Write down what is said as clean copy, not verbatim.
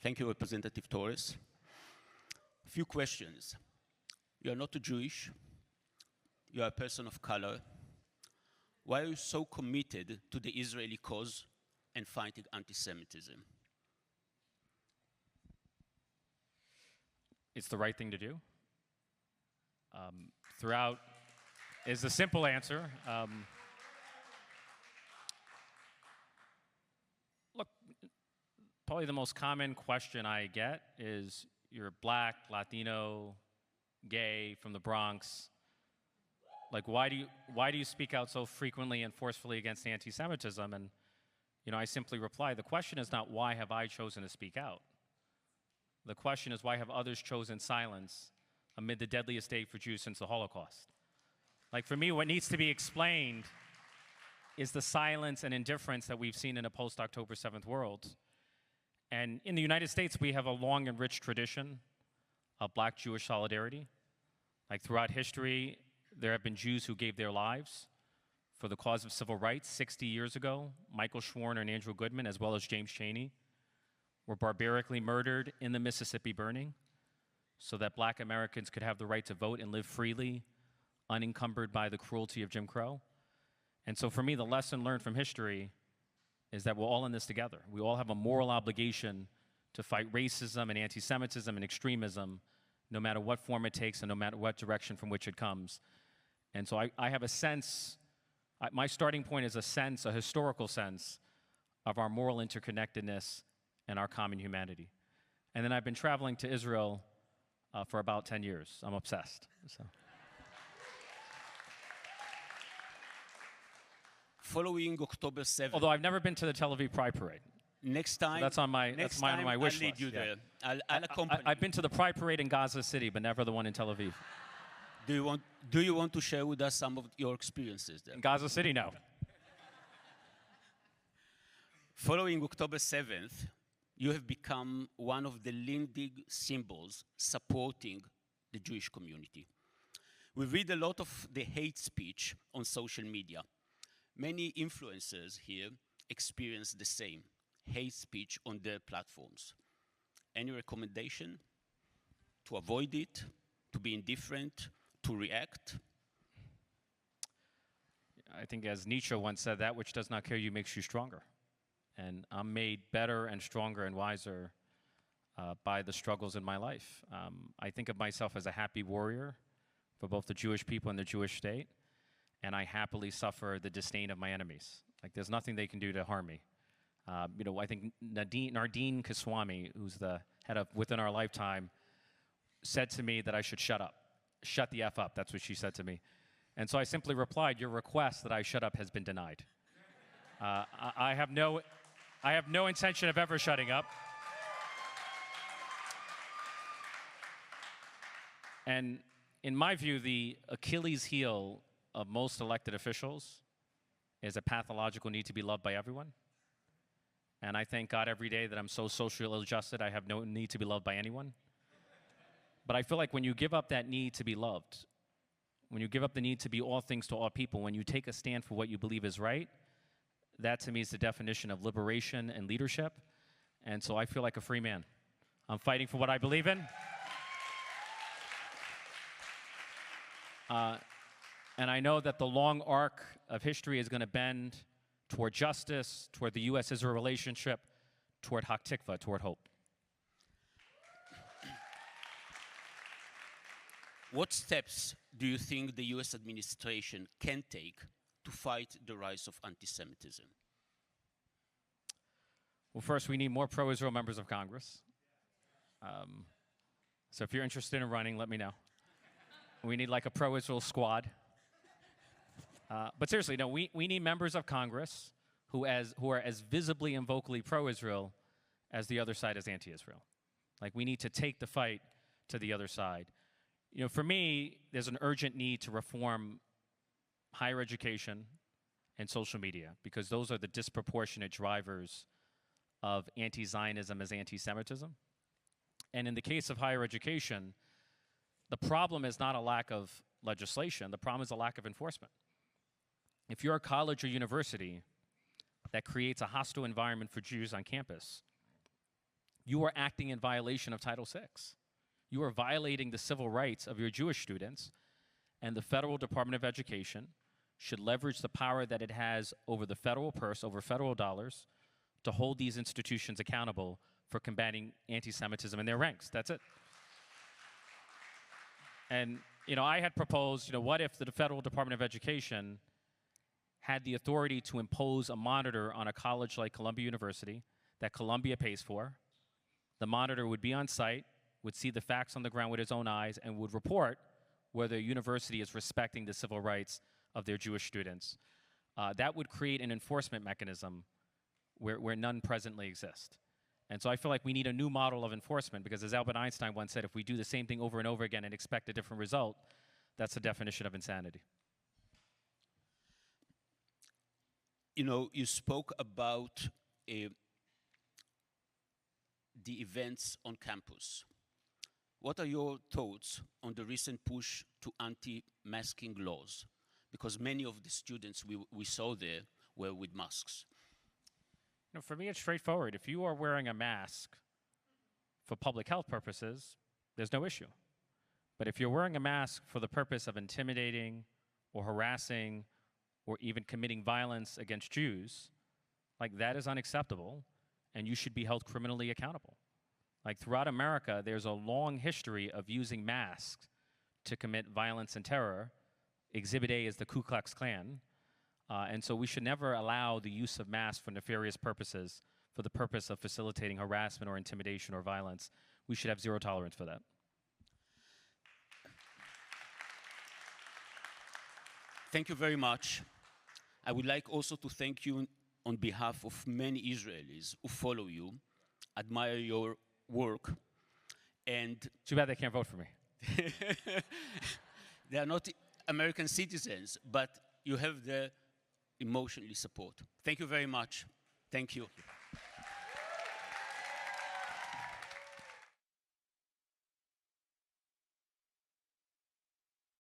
Thank you, Representative Torres. A few questions. You are not a Jewish. You are a person of color. Why are you so committed to the Israeli cause and fighting anti-Semitism? It's the right thing to do. Throughout is the simple answer. Look, probably the most common question I get is, you're black, Latino, gay, from the Bronx. Like, why do you speak out so frequently and forcefully against anti-Semitism? And, I simply reply, the question is not why have I chosen to speak out? The question is, why have others chosen silence amid the deadliest day for Jews since the Holocaust? Like, for me, what needs to be explained is the silence and indifference that we've seen in a post-October 7th world. And in the United States, we have a long and rich tradition of black Jewish solidarity. Like, throughout history, there have been Jews who gave their lives for the cause of civil rights. 60 years ago, Michael Schwerner and Andrew Goodman, as well as James Chaney, were barbarically murdered in the Mississippi burning so that black Americans could have the right to vote and live freely, unencumbered by the cruelty of Jim Crow. And so for me, the lesson learned from history is that we're all in this together. We all have a moral obligation to fight racism and anti-Semitism and extremism, no matter what form it takes and no matter what direction from which it comes. And so I have a sense, my starting point is a historical sense of our moral interconnectedness and our common humanity. And then I've been traveling to Israel for about 10 years. I'm obsessed. So. Following October 7th. Although I've never been to the Tel Aviv Pride Parade. Next time, so that's on my wish list. I'll lead you there. I'll accompany you. I've been to the Pride Parade in Gaza City, but never the one in Tel Aviv. Do you want to share with us some of your experiences there? In Gaza City, no. Following October 7th, you have become one of the leading symbols supporting the Jewish community. We read a lot of the hate speech on social media. Many influencers here experience the same hate speech on their platforms. Any recommendation to avoid it, to be indifferent, to react? I think, as Nietzsche once said, that which does not kill you makes you stronger. And I'm made better and stronger and wiser by the struggles in my life. I think of myself as a happy warrior for both the Jewish people and the Jewish state, and I happily suffer the disdain of my enemies. Like, there's nothing they can do to harm me. I think Nardine Kaswami, who's the head of Within Our Lifetime, said to me that I should shut up. Shut the F up, that's what she said to me. And so I simply replied, your request that I shut up has been denied. I have no intention of ever shutting up. And in my view, the Achilles heel of most elected officials is a pathological need to be loved by everyone. And I thank God every day that I'm so socially adjusted, I have no need to be loved by anyone. But I feel like when you give up that need to be loved, when you give up the need to be all things to all people, when you take a stand for what you believe is right, that to me is the definition of liberation and leadership. And so I feel like a free man. I'm fighting for what I believe in. And I know that the long arc of history is going to bend toward justice, toward the U.S.-Israel relationship, toward Haktikva, toward hope. What steps do you think the U.S. administration can take to fight the rise of anti-Semitism? Well, first, we need more pro-Israel members of Congress. So if you're interested in running, let me know. We need like a pro-Israel squad. But seriously, no, we need members of Congress who are as visibly and vocally pro-Israel as the other side is anti-Israel. Like, we need to take the fight to the other side. For me, there's an urgent need to reform higher education and social media, because those are the disproportionate drivers of anti-Zionism as anti-Semitism. And in the case of higher education, the problem is not a lack of legislation. The problem is a lack of enforcement. If you're a college or university that creates a hostile environment for Jews on campus, you are acting in violation of Title VI. You are violating the civil rights of your Jewish students, and the Federal Department of Education should leverage the power that it has over the federal purse, over federal dollars, to hold these institutions accountable for combating anti-Semitism in their ranks. That's it. And, you know, I had proposed, you know, what if the Federal Department of Education had the authority to impose a monitor on a college like Columbia University that Columbia pays for? The monitor would be on site, would see the facts on the ground with his own eyes, and would report whether a university is respecting the civil rights of their Jewish students. That would create an enforcement mechanism where none presently exist. And so I feel like we need a new model of enforcement, because as Albert Einstein once said, if we do the same thing over and over again and expect a different result, that's the definition of insanity. You know, you spoke about the events on campus. What are your thoughts on the recent push to anti-masking laws? Because many of the students we saw there were with masks. You know, for me, it's straightforward. If you are wearing a mask for public health purposes, there's no issue. But if you're wearing a mask for the purpose of intimidating or harassing or even committing violence against Jews, like, that is unacceptable, and you should be held criminally accountable. Like, throughout America, there's a long history of using masks to commit violence and terror. Exhibit A is the Ku Klux Klan. And so we should never allow the use of masks for nefarious purposes, for the purpose of facilitating harassment or intimidation or violence. We should have zero tolerance for that. Thank you very much. I would like also to thank you on behalf of many Israelis who follow you, admire your work, and Too bad they can't vote for me. they are not American citizens, but you have the emotionally support. Thank you very much. Thank you.